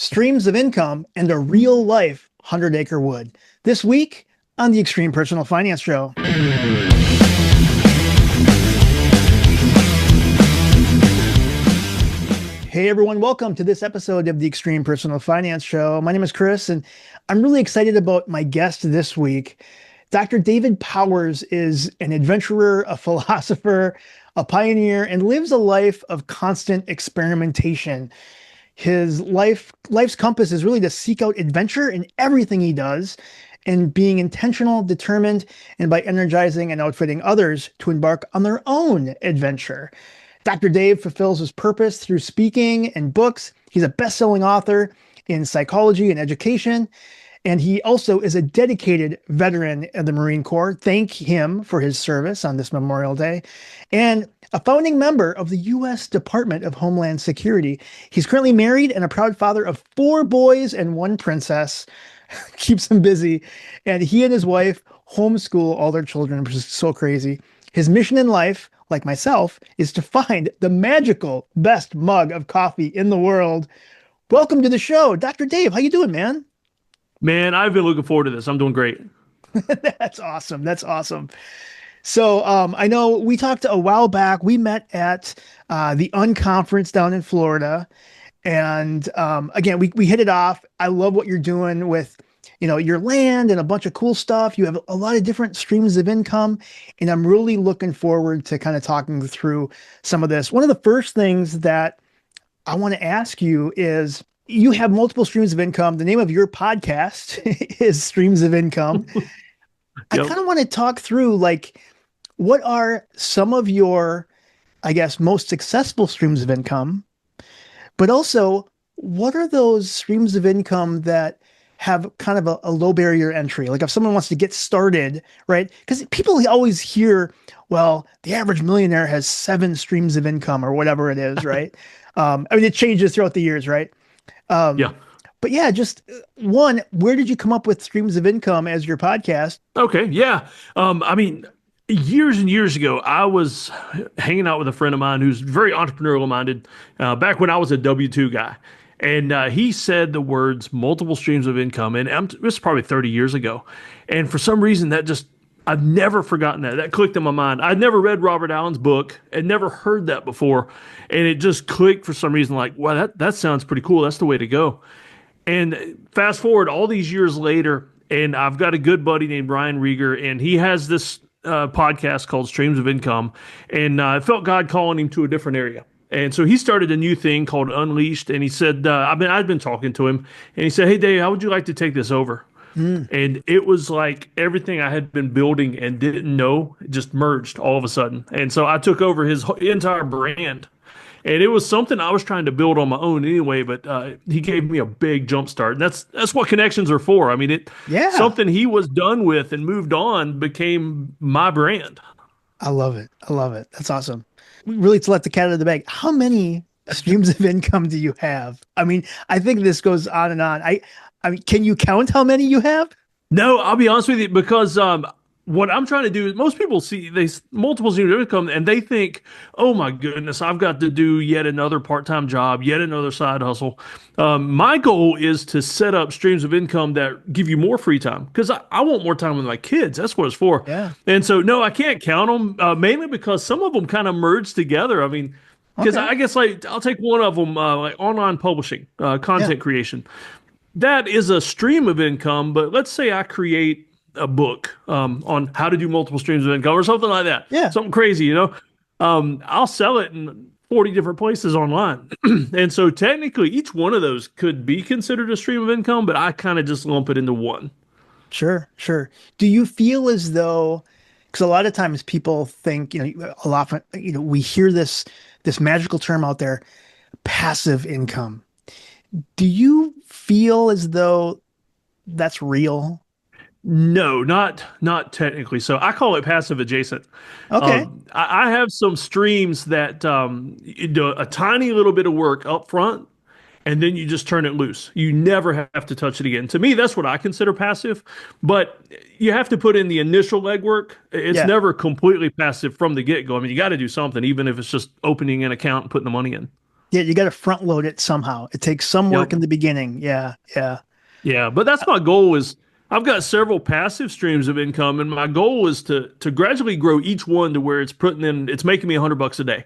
streams of income, and a real life 100-acre wood. This week on the Extreme Personal Finance Show. Hey everyone, welcome to this episode of the Extreme Personal Finance Show. My name is Chris, and I'm really excited about my guest this week. Dr. David Powers is an adventurer, a philosopher, a pioneer, and lives a life of constant experimentation. His life's compass is really to seek out adventure in everything he does, and being intentional, determined, and by energizing and outfitting others to embark on their own adventure. Dr. Dave fulfills his purpose through speaking and books. He's a best-selling author in psychology and education, and he also is a dedicated veteran of the Marine Corps. Thank him for his service on this Memorial Day, and a founding member of the U.S. Department of Homeland Security. He's currently married and a proud father of 4 boys and 1 princess. Keeps him busy, and he and his wife homeschool all their children, which is so crazy. His mission in life, like myself, is to find the magical best mug of coffee in the world. Welcome to the show, Dr. Dave. How you doing, man? Man, I've been looking forward to this. I'm doing great. That's awesome. That's awesome. So I know we talked a while back. We met at the Unconference down in Florida. And again, we hit it off. I love what you're doing with, your land and a bunch of cool stuff. You have a lot of different streams of income, and I'm really looking forward to kind of talking through some of this. One of the first things that I want to ask you is, you have multiple streams of income. The name of your podcast is Streams of Income. I Yep. kind of want to talk through, what are some of your, I guess, most successful streams of income, but also what are those streams of income that have kind of a low barrier entry? Like if someone wants to get started, right? Because people always hear, well, the average millionaire has 7 streams of income or whatever it is, right? It changes throughout the years, right? Yeah. But yeah, just one, where did you come up with streams of income as your podcast? Okay. Yeah. Years and years ago, I was hanging out with a friend of mine who's very entrepreneurial minded, back when I was a W-2 guy. And he said the words multiple streams of income. And this was probably 30 years ago. And for some reason, I've never forgotten that. That clicked in my mind. I'd never read Robert Allen's book and never heard that before. And it just clicked for some reason, like, wow, that sounds pretty cool. That's the way to go. And fast forward all these years later, and I've got a good buddy named Brian Rieger, and he has this podcast called Streams of Income. And I felt God calling him to a different area. And so he started a new thing called Unleashed. And he said, I'd been talking to him, and he said, hey, Dave, how would you like to take this over? And it was like everything I had been building and didn't know just merged all of a sudden. And so I took over his entire brand. And it was something I was trying to build on my own anyway, but he gave me a big jump start. And that's what connections are for. Yeah, something he was done with and moved on became my brand. I love it. I love it. That's awesome. Really, to let the cat out of the bag, how many streams of income do you have? I think this goes on and on. Can you count how many you have? No, I'll be honest with you, because what I'm trying to do is, most people see these multiple streams of income and they think, oh my goodness, I've got to do yet another part-time job, yet another side hustle. My goal is to set up streams of income that give you more free time, because I want more time with my kids. That's what it's for. Yeah. And so, no, I can't count them, mainly because some of them kind of merge together. Because Okay. I guess I'll take one of them, like online publishing, content creation. That is a stream of income, but let's say I create a book on how to do multiple streams of income or something like that. Yeah. Something crazy, I'll sell it in 40 different places online. And so technically each one of those could be considered a stream of income, but I kind of just lump it into one. Sure, sure. Do you feel as though, because a lot of times people think, a lot, we hear this magical term out there, passive income. Do you feel as though that's real? No, not technically. So I call it passive adjacent. Okay. I have some streams that you do a tiny little bit of work up front, and then you just turn it loose. You never have to touch it again. To me, that's what I consider passive. But you have to put in the initial legwork. It's Yeah. never completely passive from the get-go. You got to do something, even if it's just opening an account and putting the money in. Yeah, you got to front load it somehow. It takes some Yep. work in the beginning. Yeah, yeah, Yeah, but that's my goal is I've got several passive streams of income, and my goal is to gradually grow each one to where it's making me $100 a day.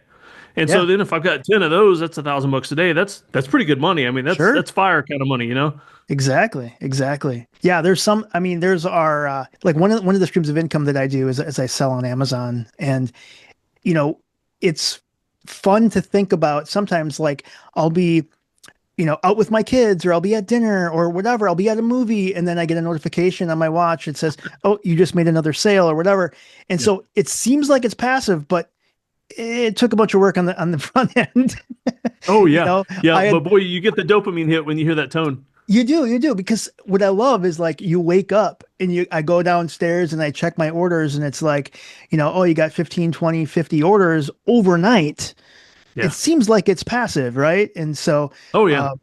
And so yeah. then if I've got 10 of those, that's $1,000 a day. That's pretty good money. I mean, Sure. that's fire kind of money, you know? Exactly, exactly. Yeah, there's some. I mean, there's our like one of the streams of income that I do is I sell on Amazon, and you know, it's fun to think about. Sometimes, like I'll be out with my kids, or I'll be at dinner, or whatever. I'll be at a movie, and then I get a notification on my watch. It says, "Oh, you just made another sale," or whatever. And Yeah. so it seems like it's passive, but it took a bunch of work on the front end. Oh You yeah. know, Yeah, I but had boy, you get the dopamine hit when you hear that tone. You do, because what I love is like you wake up and I go downstairs and I check my orders and it's like, oh, you got 15, 20, 50 orders overnight. It Yeah. seems like it's passive, right? And so, Oh yeah. uh,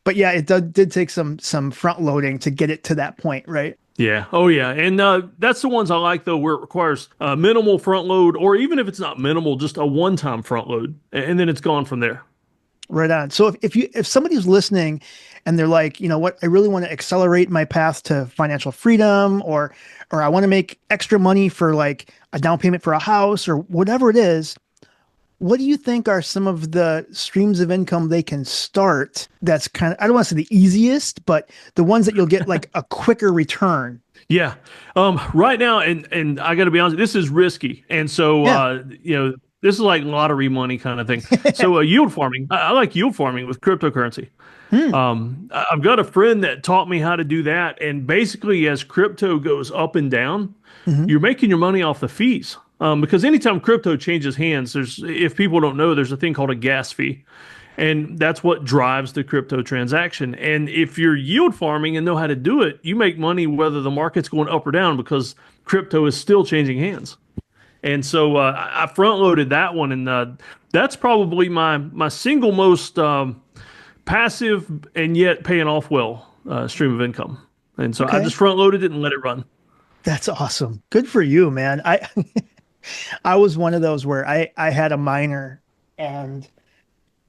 but yeah, did take some front loading to get it to that point, right? Yeah. Oh, yeah. And that's the ones I like, though, where it requires minimal front load, or even if it's not minimal, just a one-time front load, and then it's gone from there. Right on. So if somebody's listening and they're like, you know what, I really want to accelerate my path to financial freedom, or I want to make extra money for like a down payment for a house or whatever it is, what do you think are some of the streams of income they can start that's kind of, I don't want to say the easiest, but the ones that you'll get like a quicker return? Yeah. Right now, and I got to be honest, this is risky, and so Yeah. this is like lottery money kind of thing. So yield farming, I like yield farming with cryptocurrency. Hmm. I've got a friend that taught me how to do that, and basically, as crypto goes up and down, Hmm. you're making your money off the fees. Because anytime crypto changes hands, if people don't know, there's a thing called a gas fee. And that's what drives the crypto transaction. And if you're yield farming and know how to do it, you make money whether the market's going up or down because crypto is still changing hands. And so I front loaded that one, and that's probably my single most passive and yet paying off well stream of income. And so I Okay. just front loaded it and let it run. That's awesome. Good for you, man. I was one of those where I had a minor and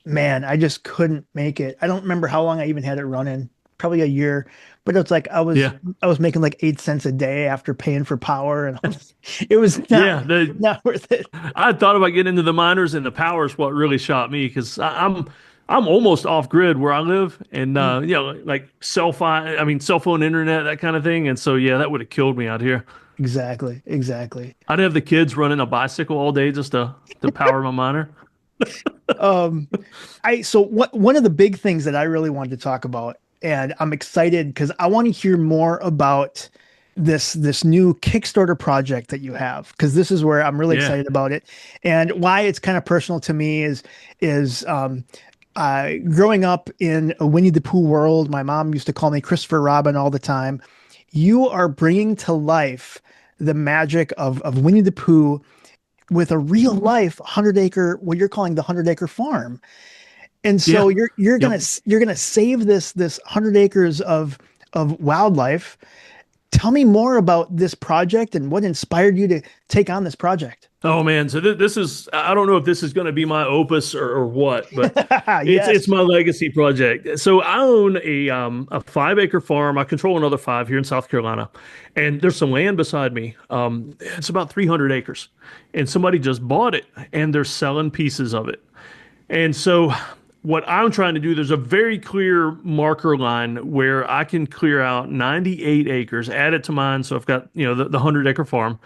man, I just couldn't make it. I don't remember how long I even had it running, probably a year, but it's like Yeah. I was making like 8 cents a day after paying for power and it was Yeah. not worth it. I thought about getting into the miners, and the power is what really shot me because I'm almost off grid where I live, and Mm, like cell phone internet, that kind of thing. And so yeah, that would have killed me out here. exactly, exactly. I'd have the kids running a bicycle all day just to power my miner. Um, so one of the big things that I really wanted to talk about, and I'm excited because I want to hear more about this new Kickstarter project that you have, because this is where I'm really Yeah. excited about it, and why it's kind of personal to me is growing up in a Winnie the Pooh world. My mom used to call me Christopher Robin all the time. You are bringing to life the magic of Winnie the Pooh with a real life 100 acre, what you're calling the 100 acre farm. And Yeah. so you're Yep. gonna save this 100 acres of wildlife. Tell me more about this project and what inspired you to take on this project. Oh man, so this is I don't know if this is going to be my opus or what, but it's Yes. my legacy project. So I own a 5 acre farm. I control another five here in South Carolina, and there's some land beside me. It's about 300 acres, and somebody just bought it, and they're selling pieces of it. And so what I'm trying to do, there's a very clear marker line where I can clear out 98 acres, add it to mine. So I've got, the 100 acre farm.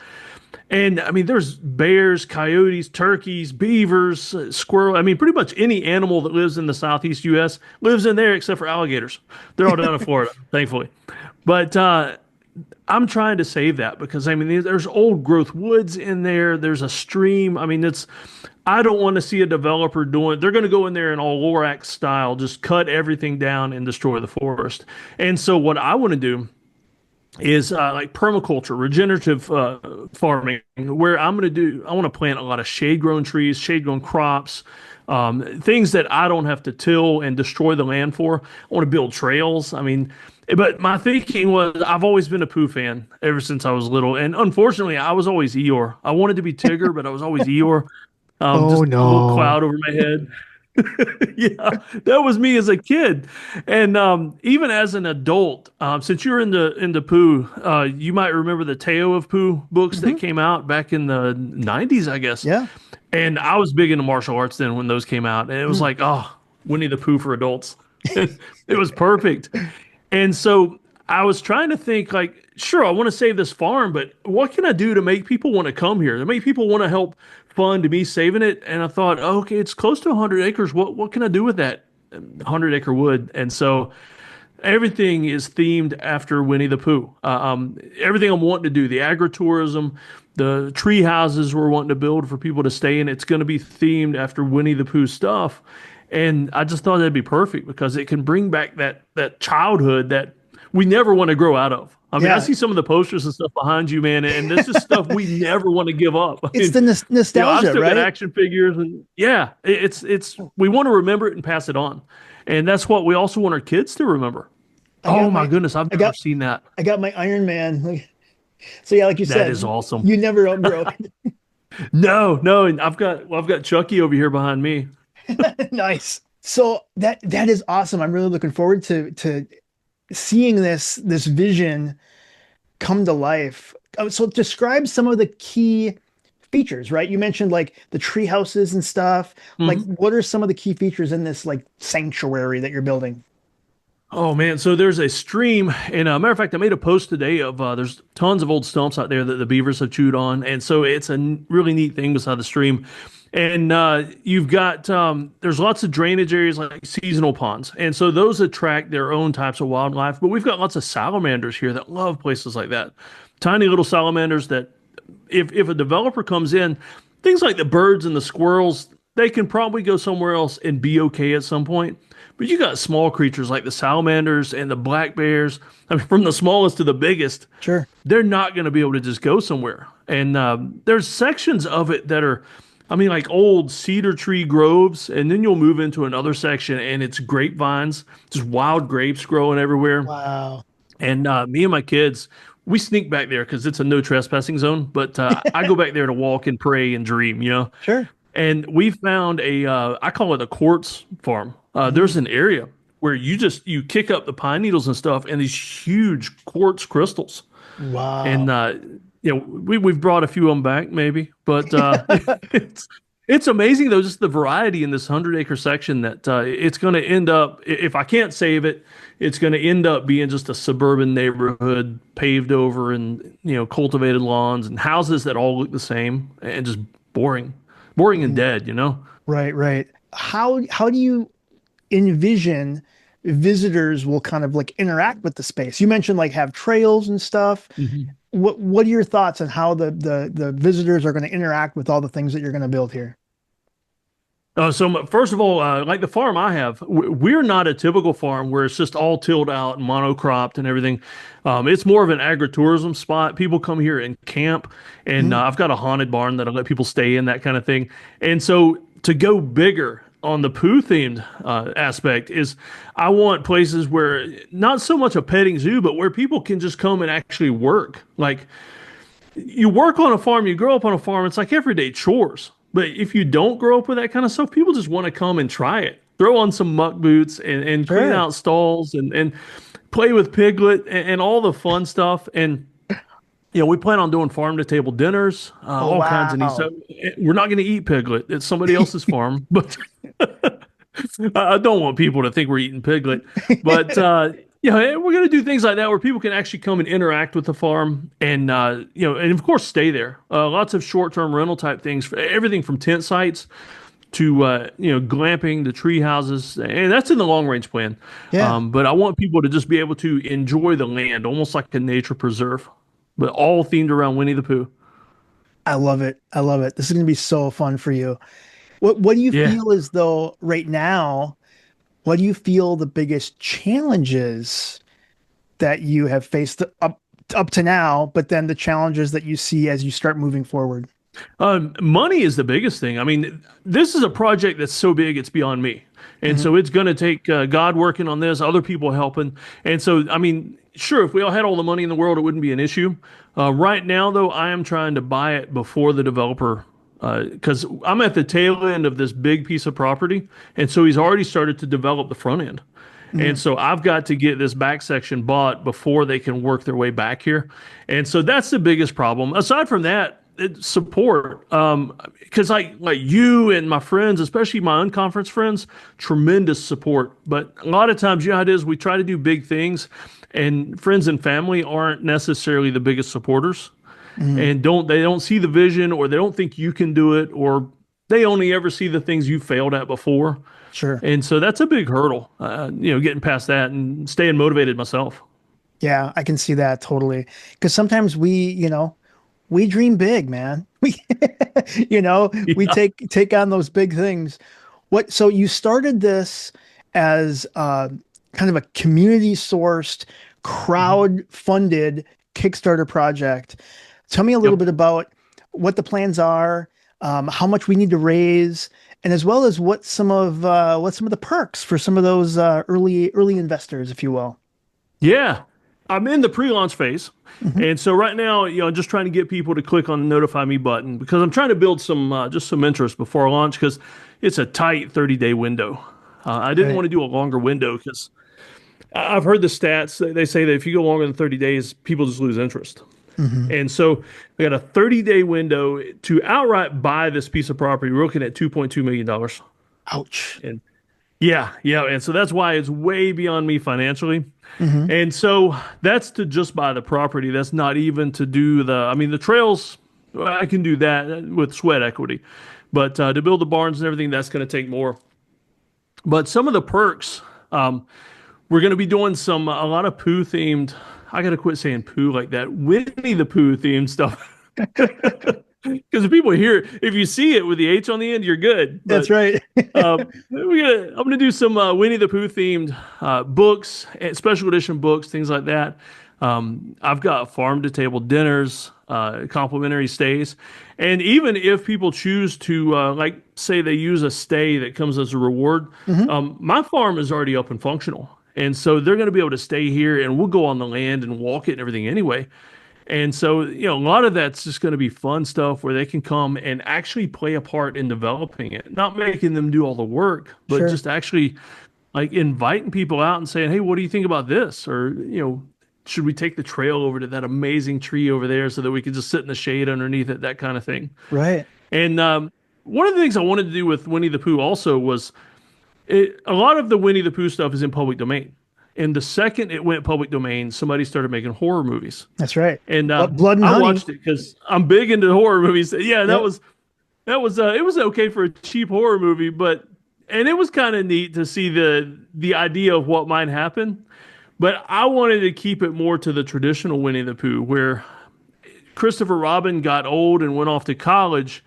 And I mean, there's bears, coyotes, turkeys, beavers, squirrel. I mean, pretty much any animal that lives in the Southeast U.S. lives in there except for alligators. They're all down in Florida, thankfully. But I'm trying to save that because I mean, there's old growth woods in there. There's a stream. I mean, I don't want to see a developer they're going to go in there in all Lorax style, just cut everything down and destroy the forest. And so what I want to do is like permaculture, regenerative farming, where I want to plant a lot of shade grown trees, shade grown crops, things that I don't have to till and destroy the land for. I want to build trails. I mean, but my thinking was I've always been a Pooh fan ever since I was little. And unfortunately, I was always Eeyore. I wanted to be Tigger, but I was always Eeyore. Oh Just a little no. cloud over my head. Yeah, that was me as a kid, and even as an adult. Since you're into Pooh, you might remember the Tale of Pooh books that Hmm. came out back in the '90s, I guess. Yeah. And I was big into martial arts then when those came out, and it was Mm. like, oh, Winnie the Pooh for adults. It was perfect. And so I was trying to think like, sure, I want to save this farm, but what can I do to make people want to come here? To make people want to help fund me saving it? And I thought, oh, okay, it's close to 100 acres. What can I do with that 100-acre wood? And so everything is themed after Winnie the Pooh. Everything I'm wanting to do, the agritourism, the tree houses we're wanting to build for people to stay in, it's going to be themed after Winnie the Pooh stuff. And I just thought that'd be perfect because it can bring back that childhood that we never want to grow out of. I mean, I Yeah. see some of the posters and stuff behind you, man, and this is stuff we never want to give up. I It's mean, the I've nostalgia, still got right? action figures, and yeah, it's we want to remember it and pass it on, and that's what we also want our kids to remember. I got Oh my my goodness, I've I never got seen that. I got my Iron Man. So yeah, like you That said, is awesome. you never outgrow No, no, and I've got Chucky over here behind me. it. Nice. So that is awesome. I'm really looking forward to seeing this vision come to life. So describe some of the key features, right? You mentioned like the tree houses and stuff. Like, Mhm. what are some of the key features in this like sanctuary that you're building? Oh man, so there's a stream, and matter of fact, I made a post today of there's tons of old stumps out there that the beavers have chewed on, and so it's a really neat thing beside the stream. And you've got there's lots of drainage areas like seasonal ponds, and so those attract their own types of wildlife. But we've got lots of salamanders here that love places like that. Tiny little salamanders that if a developer comes in, things like the birds and the squirrels, they can probably go somewhere else and be okay at some point. But you got small creatures like the salamanders and the black bears. I mean, from the smallest to the biggest, Sure. they're not going to be able to just go somewhere. And there's sections of it that are, I mean, like old cedar tree groves, and then you'll move into another section, and it's grapevines, just wild grapes growing everywhere. Wow. And me and my kids, we sneak back there because it's a no trespassing zone. But I go back there to walk and pray and dream, you know. Sure. And we found I call it a quartz farm. Mhm. There's an area where you kick up the pine needles and stuff, and these huge quartz crystals. And Wow. we've brought a few of them back, maybe, but it's amazing though, just the variety in this 100-acre section that it's going to end up. If I can't save it, it's going to end up being just a suburban neighborhood, paved over, and cultivated lawns and houses that all look the same and just boring, boring and dead. Right, right. How do you envision visitors will kind of like interact with the space? You mentioned like have trails and stuff. Mhm. What are your thoughts on how the visitors are going to interact with all the things that you're going to build here? So first of all, like the farm I have, we're not a typical farm where it's just all tilled out and monocropped and everything. It's more of an agritourism spot. People come here and camp, and Mhm. I've got a haunted barn that I let people stay in, that kind of thing. And so to go bigger on the poo themed aspect is I want places where not so much a petting zoo, but where people can just come and actually work. Like you work on a farm, you grow up on a farm, it's like everyday chores. But if you don't grow up with that kind of stuff, people just want to come and try it. Throw on some muck boots and clean Sure. out stalls and play with Piglet and all the fun stuff. And we plan on doing farm to table dinners, Oh, all kinds of neat wow. stuff. We're not going to eat Piglet. It's somebody else's farm, but I don't want people to think we're eating Piglet. But we're going to do things like that where people can actually come and interact with the farm, and and of course stay there. Lots of short-term rental type things for everything from tent sites to glamping to tree houses, and that's in the long range plan. Yeah. But I want people to just be able to enjoy the land, almost like a nature preserve, but all themed around Winnie the Pooh. I love it. I love it. This is going to be so fun for you. What do you Yeah. feel as though right now, what do you feel the biggest challenges that you have faced up to now, but then the challenges that you see as you start moving forward? Money is the biggest thing. I mean, this is a project that's so big it's beyond me, and Mhm. so it's going to take God working on this, other people helping, and so I mean, sure, if we all had all the money in the world, it wouldn't be an issue. Right now, though, I am trying to buy it before the developer because I'm at the tail end of this big piece of property, and so he's already started to develop the front end. And Mhm. so I've got to get this back section bought before they can work their way back here. And so that's the biggest problem. Aside from that, it's support. Because like you and my friends, especially my unconference friends, tremendous support. But a lot of times, you know how it is, we try to do big things, and friends and family aren't necessarily the biggest supporters Mhm. and don't see the vision, or they don't think you can do it, or they only ever see the things you failed at before. Sure. And so that's a big hurdle, getting past that and staying motivated myself. Yeah, I can see that totally. Because sometimes we dream big, man. We Yeah. take on those big things. So you started this as kind of a community sourced, Mhm. crowd funded Kickstarter project. Tell me a little Yep. bit about what the plans are, how much we need to raise, and as well as what some of the perks for some of those early investors, if you will. Yeah. I'm in the pre-launch phase. Hmm. And so right now, just trying to get people to click on the notify me button because I'm trying to build some interest before launch because it's a tight 30-day window. I didn't Right. want to do a longer window because I've heard the stats. They say that if you go longer than 30 days, people just lose interest. Hmm. And so we got a 30-day window to outright buy this piece of property. We're looking at $2.2 million. dollars. Ouch. And yeah, yeah. And so that's why it's way beyond me financially. Hmm. And so that's to just buy the property. That's not even to do the trails, well, I can do that with sweat equity. But to build the barns and everything, that's going to take more. But some of the perks, um, we're going to be doing a lot of Pooh themed. I got to quit saying Pooh like that. Winnie the Pooh themed stuff. Because if people hear, if you see it with the H on the end, you're good. That's But right. I'm gonna do some Winnie the Pooh themed books, special edition books, things like that. I've got farm to table dinners, complimentary stays, and even if people choose to, like, say they use a stay that comes as a reward, Hmm. my farm is already up and functional, and so they're going to be able to stay here, and we'll go on the land and walk it and everything anyway. And so, a lot of that's just going to be fun stuff where they can come and actually play a part in developing it, not making them do all the work, but Sure. just actually like inviting people out and saying, "Hey, what do you think about this?" Or, should we take the trail over to that amazing tree over there so that we can just sit in the shade underneath it, that kind of thing. Right. And one of the things I wanted to do with Winnie the Pooh also was a lot of the Winnie the Pooh stuff is in public domain. And the second it went public domain, somebody started making horror movies. That's right. And Blood and I honey. watched it because I'm big into horror movies. Yeah, that Yep. was it was okay for a cheap horror movie, but and it was kind of neat to see the idea of what might happen. But I wanted to keep it more to the traditional Winnie the Pooh, where Christopher Robin got old and went off to college,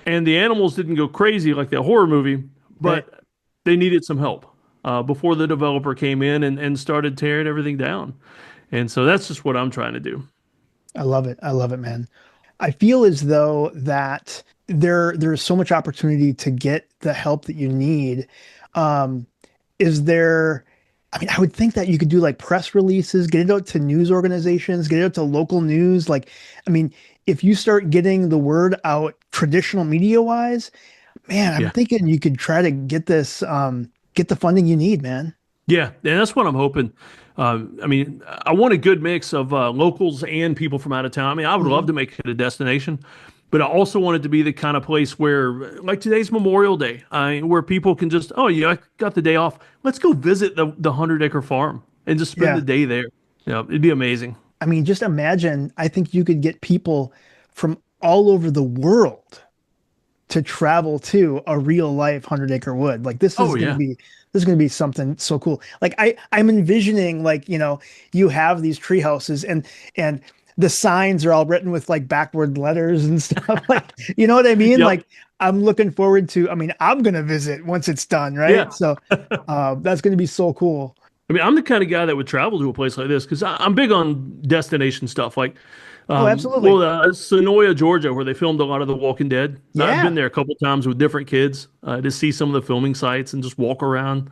and the animals didn't go crazy like that horror movie, Right. but they needed some help before the developer came in and started tearing everything down. And so that's just what I'm trying to do. I love it. I love it, man. I feel as though that there is so much opportunity to get the help that you need. Um, is there, I mean, I would think that you could do like press releases, get it out to news organizations, get it out to local news. Like, I mean, if you start getting the word out traditional media wise, man, I'm Yeah. thinking you could try to get the funding you need, man. Yeah, and that's what I'm hoping. I want a good mix of locals and people from out of town. I mean, I would love Hmm. to make it a destination, but I also want it to be the kind of place where, like today's Memorial Day, where people can just, oh, yeah, I got the day off. Let's go visit the 100-acre farm and just spend the Yeah. day there. Yeah, it'd be amazing. I mean, just imagine, I think you could get people from all over the world to travel to a real life 100-acre wood. Like Oh yeah, this is going to be something so cool. Like I'm envisioning like, you have these tree houses and the signs are all written with like backward letters and stuff like, you know what I mean? yep, Like I'm looking forward to, I mean, I'm going to visit once it's done, right? yeah. So that's going to be so cool. I mean, I'm the kind of guy that would travel to a place like this because I'm big on destination stuff. Like, Oh, absolutely. Sonoya, Georgia, where they filmed a lot of The Walking Dead. I've been Yeah. there a couple times with different kids to see some of the filming sites and just walk around.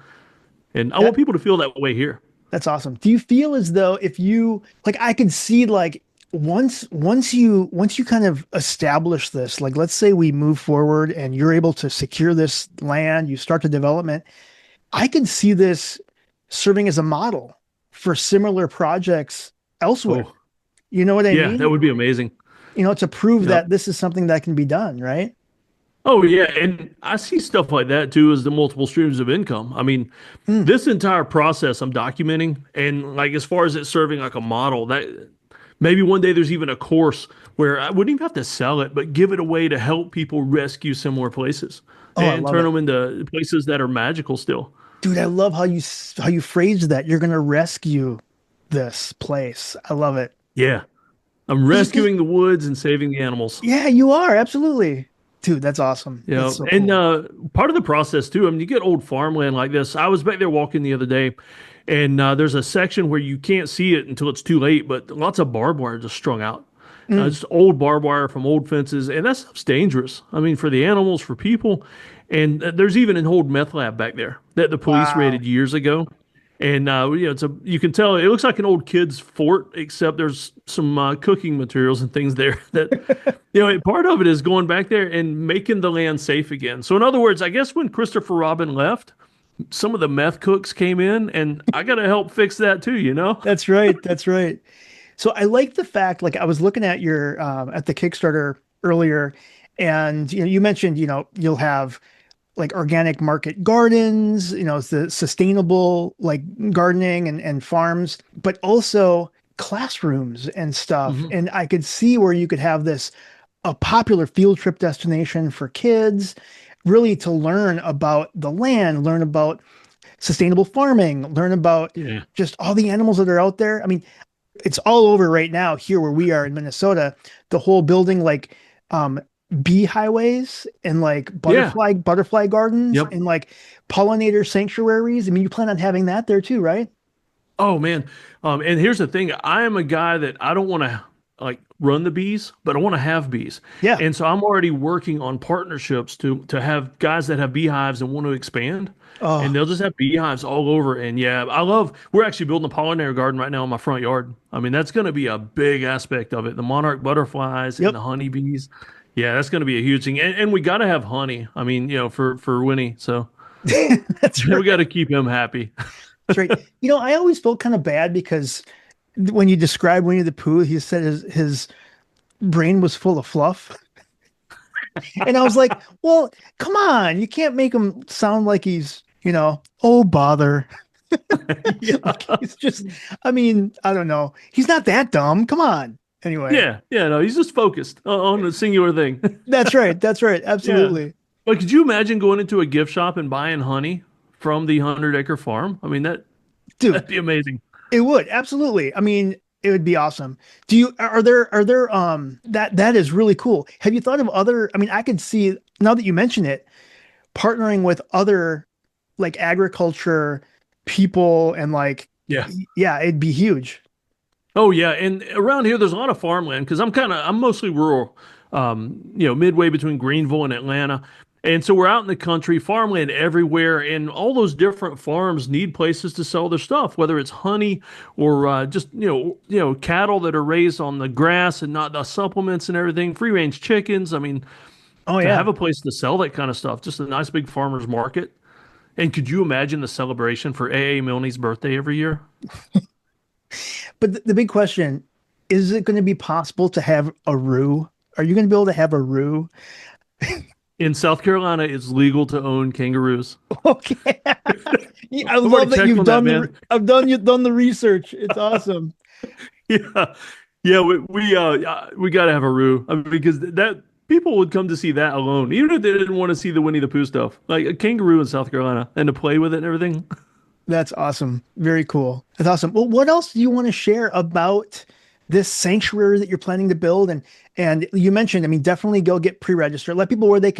And I want That people to feel that way here. That's awesome. Do you feel as though if you like I could see like once you kind of establish this, like let's say we move forward and you're able to secure this land, you start the development, I could see this serving as a model for similar projects elsewhere. Oh, You know what I yeah, that mean? would be amazing. To prove Yep. that this is something that can be done, right? Oh, yeah. And I see stuff like that too as the multiple streams of income. I mean, Mm. this entire process I'm documenting, and like as far as it serving like a model, that maybe one day there's even a course where I wouldn't even have to sell it, but give it away to help people rescue similar places Oh, I and love turn it. them into places that are magical still. Dude, I love how you phrased that. You're going to rescue this place. I love it. Yeah. I'm 'Cause rescuing the woods and saving the animals. yeah, you are. Absolutely. Dude, that's awesome. That's Yeah, so and cool. part of the process too. I mean, you get old farmland like this. I was back there walking the other day, and there's a section where you can't see it until it's too late, but lots of barbed wire just strung out. Mm. Just old barbed wire from old fences, and that stuff's dangerous. I mean, for the animals, for people, and there's even an old meth lab back there that the police Wow. raided years ago. And you can tell it looks like an old kid's fort, except there's some cooking materials and things there that part of it is going back there and making the land safe again. So in other words, I guess when Christopher Robin left, some of the meth cooks came in, and I got to help fix that too. That's right. That's right. So I like the fact, like I was looking at your at the Kickstarter earlier, and you mentioned, you'll have like organic market gardens, it's the sustainable like gardening and farms, but also classrooms and stuff. Hmm. And I could see where you could have this a popular field trip destination for kids, really to learn about the land, learn about sustainable farming, learn about Yeah. just all the animals that are out there. I mean, it's all over right now here where we are in Minnesota, the whole building like um bee highways and like Yeah. butterfly gardens Yep. and like pollinator sanctuaries. I mean, you plan on having that there too, right? Oh man. And here's the thing. I am a guy that I don't want to like run the bees, but I want to have bees. Yeah. And so I'm already working on partnerships to have guys that have beehives and want to expand. And Oh, they'll just have beehives all over. And yeah, we're actually building a pollinator garden right now in my front yard. I mean, that's going to be a big aspect of it. The monarch butterflies and yep. the honeybees. Yeah, that's going to be a huge thing. And we got to have honey. I mean, for Winnie. So That's we got right. to keep him happy. That's right. I always felt kind of bad because when you describe Winnie the Pooh, he said his brain was full of fluff. And I was like, well, come on, you can't make him sound like he's, oh bother. Like Yeah. he's just, I mean, I don't know. He's not that dumb. Come on. Anyway, Yeah, yeah, no, he's just focused on a singular thing. that's right. That's right. Yeah. Absolutely. But could you imagine going into a gift shop and buying honey from the 100 acre farm? I mean, Dude, that'd be amazing. it would. Absolutely. I mean, it would be awesome. Are there that is really cool. Have you thought of other, I mean, I could see now that you mention it, partnering with other like agriculture people and like Yeah. yeah, it'd be huge. Oh yeah, and around here there's a lot of farmland because I'm mostly rural, midway between Greenville and Atlanta. And so we're out in the country, farmland everywhere, and all those different farms need places to sell their stuff, whether it's honey or just cattle that are raised on the grass and not the supplements and everything, free range chickens. I mean, Oh to have yeah. a place to sell that kind of stuff, just a nice big farmer's market. And could you imagine the celebration for A.A. Milne's birthday every year? But the big question, is it going to be possible to have a roux? Are you going to be able to have a roux? In South Carolina, it's legal to own kangaroos. Okay. Yeah, I I've already love that checked you've on that, done man. you've done the research. It's awesome. Yeah, yeah, we got to have a roo. I mean, because that people would come to see that alone, even if they didn't want to see the Winnie the Pooh stuff, like a kangaroo in South Carolina, and to play with it and everything. That's awesome. Very cool. That's awesome. Well, what else do you want to share about this sanctuary that you're planning to build? And you mentioned, I mean, definitely go get pre-registered. Let people where they you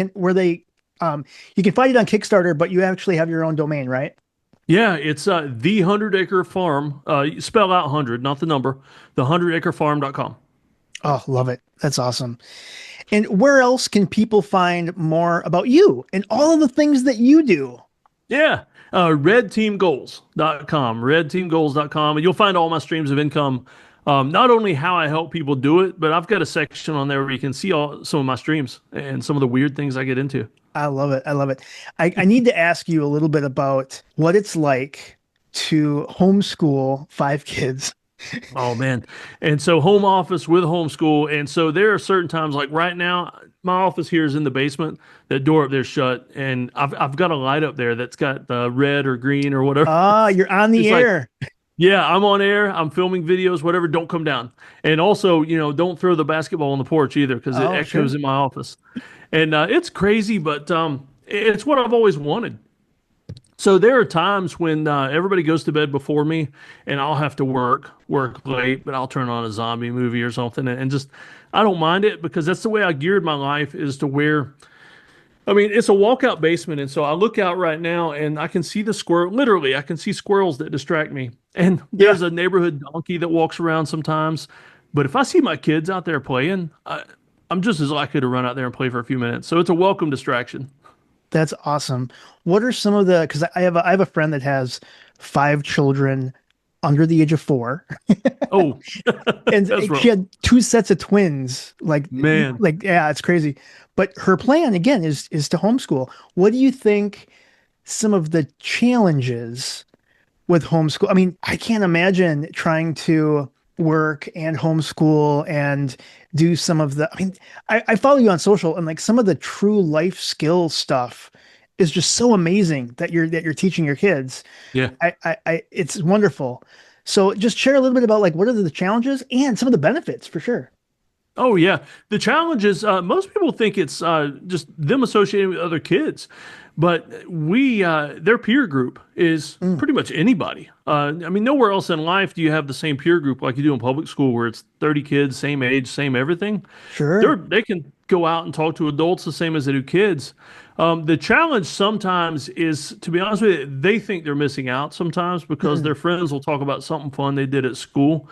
can find it on Kickstarter, but you actually have your own domain, right? Yeah, it's the 100 acre farm. You spell out 100, not the number. The 100acrefarm.com. Oh, love it. That's awesome. And where else can people find more about you and all of the things that you do? Yeah. Redteamgoals.com, redteamgoals.com. And you'll find all my streams of income not only how I help people do it, but I've got a section on there where you can see some of my streams and some of the weird things I get into. I love it. I love it. I need to ask you a little bit about what it's like to homeschool five kids. Oh man. And so home office with homeschool. And so there are certain times like right now, my office here is in the basement. That door up there's shut. And I've got a light up there that's got red or green or whatever. Ah, you're on the It's like, air. yeah, I'm on air. I'm filming videos, whatever. Don't come down. And also, don't throw the basketball on the porch either because it Oh, echoes sure. in my office. And it's crazy, but it's what I've always wanted. So there are times when everybody goes to bed before me, and I'll have to work late, but I'll turn on a zombie movie or something, and just I don't mind it because that's the way I geared my life is to where I mean it's a walkout basement, and so I look out right now and I can see the squirrel. Literally, I can see squirrels that distract me, and Yeah, there's a neighborhood donkey that walks around sometimes. But if I see my kids out there playing, I'm just as likely to run out there and play for a few minutes. So it's a welcome distraction. that's awesome. What are some of the, because I have a friend that has five children under the age of four, Oh, and that's she rough, had two sets of twins. man. Yeah, it's crazy. But her plan again is to homeschool. What do you think some of the challenges with homeschool? I mean, I can't imagine trying to work and homeschool and do some of the, I mean, I follow you on social and like some of the true life skill stuff is just so amazing that you're teaching your kids. Yeah. It's wonderful. So just share a little bit about like what are the challenges and some of the benefits for sure. Oh yeah, the challenge is most people think it's just them associating with other kids, but we their peer group is Mm, pretty much anybody. I mean, nowhere else in life do you have the same peer group like you do in public school, where it's 30 kids, same age, same everything. sure. They can go out and talk to adults the same as they do kids. The challenge sometimes is, to be honest with you, they think they're missing out sometimes because Mm. their friends will talk about something fun they did at school.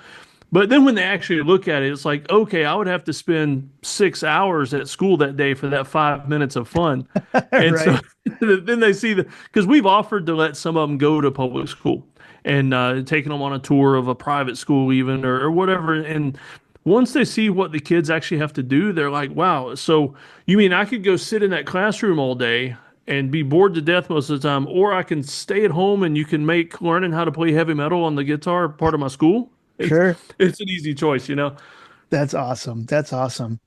But then when they actually look at it, it's like, okay, I would have to spend 6 hours at school that day for that 5 minutes of fun. And so Right. then they see because we've offered to let some of them go to public school and taking them on a tour of a private school, even or whatever. And once they see what the kids actually have to do, they're like, wow, so you mean I could go sit in that classroom all day and be bored to death most of the time, or I can stay at home and you can make learning how to play heavy metal on the guitar part of my school? It's Sure. it's an easy choice. That's awesome. That's awesome.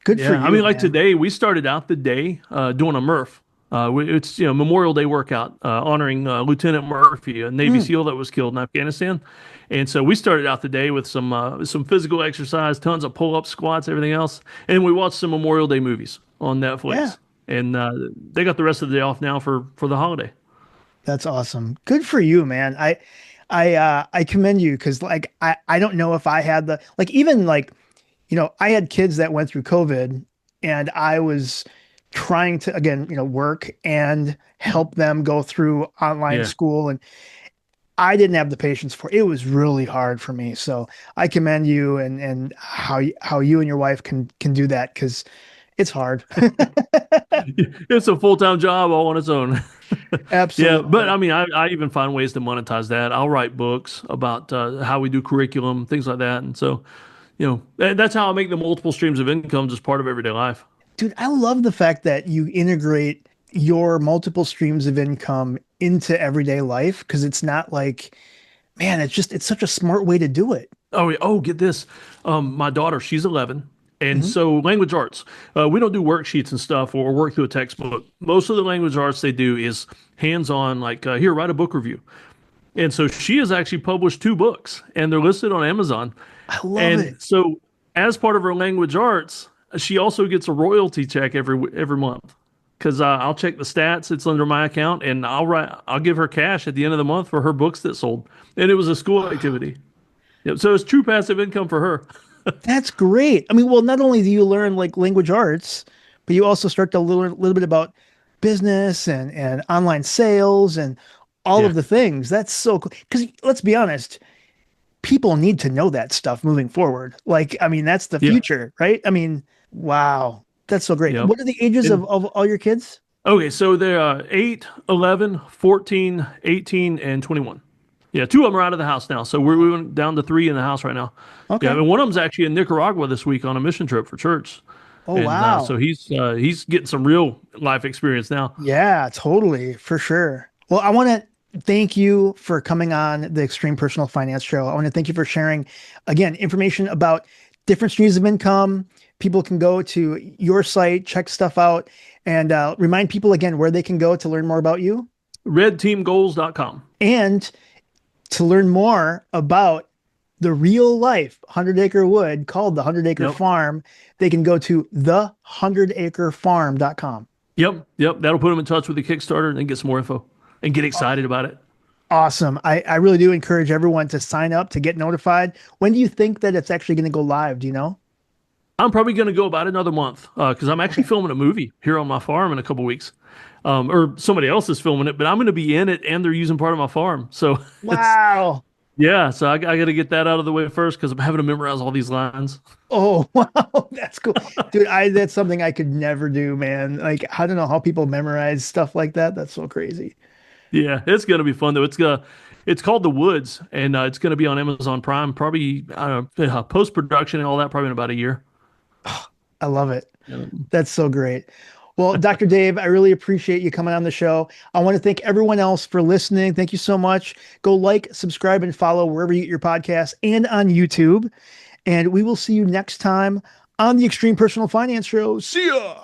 Good for Yeah, I you, mean, like man. today, we started out the day doing a Murph. It's Memorial Day workout honoring Lieutenant Murphy, a Navy Mm. SEAL that was killed in Afghanistan. And so we started out the day with some physical exercise, tons of pull-ups, squats, everything else, and we watched some Memorial Day movies on Yeah. Netflix. And they got the rest of the day off now for the holiday. That's awesome. Good for you, man. I commend you because like I don't know if I had the like even like I had kids that went through COVID and I was trying to again work and help them go through online Yeah. school and I didn't have the patience for it. It was really hard for me. So I commend you and how you and your wife can do that because it's hard. It's a full-time job all on its own. Yeah, but Absolutely. I mean, I even find ways to monetize that. I'll write books about how we do curriculum, things like that. And so, that's how I make the multiple streams of income just part of everyday life. Dude, I love the fact that you integrate your multiple streams of income into everyday life because it's not like, man, it's such a smart way to do it. Oh, yeah. Oh, get this. My daughter, she's 11. And Mhm. so language arts, we don't do worksheets and stuff or work through a textbook. Most of the language arts they do is hands-on, like here, write a book review. And so she has actually published two books and they're listed on Amazon. I love And it. so, as part of her language arts, she also gets a royalty check every month because I'll check the stats. It's under my account, and I'll give her cash at the end of the month for her books that sold. And it was a school activity. Yep. So it's true passive income for her. That's great. I mean, well, not only do you learn like language arts, but you also start to learn a little bit about business and online sales and all of Yeah. the things. That's so cool. Because let's be honest, people need to know that stuff moving forward. Like, I mean, that's the Yeah. future, right? I mean, wow, that's so great. Yep. What are the ages of, And of all your kids? okay, so they're 8, 11, 14, 18, and 21. Yeah, two of them are out of the house now. So we went down to three in the house right now. Yeah, Okay. and one of them's actually in Nicaragua this week on a mission trip for church. Oh, And so wow. he's getting some real life experience now. Yeah, totally, for sure. Well, I want to thank you for coming on the Extreme Personal Finance Show. I want to thank you for sharing, again, information about different streams of income. People can go to your site, check stuff out, and remind people again where they can go to learn more about you Redteamgoals.com. and to learn more about the real life 100-acre wood called the 100-acre Yep. farm. They can go to the100acrefarm.com. Yep. That'll put them in touch with the Kickstarter and then get some more info and get excited about it. Awesome. I really do encourage everyone to sign up to get notified. When do you think that it's actually going to go live? Do you know? I'm probably going to go about another month because I'm actually filming a movie here on my farm in a couple weeks. Or somebody else is filming it, but I'm going to be in it and they're using part of my farm. So it's, Wow. yeah, so I got to get that out of the way first because I'm having to memorize all these lines. Oh, wow. That's cool. Dude, that's something I could never do, man. Like, I don't know how people memorize stuff like that. That's so crazy. Yeah, it's going to be fun though. It's called The Woods and it's going to be on Amazon Prime probably, I don't know, post production and all that probably in about a year. I love it. Um, That's so great. Well, Dr. Dave, I really appreciate you coming on the show. I want to thank everyone else for listening. Thank you so much. Go like, subscribe, and follow wherever you get your podcasts and on YouTube. And we will see you next time on the Extreme Personal Finance Show. See ya.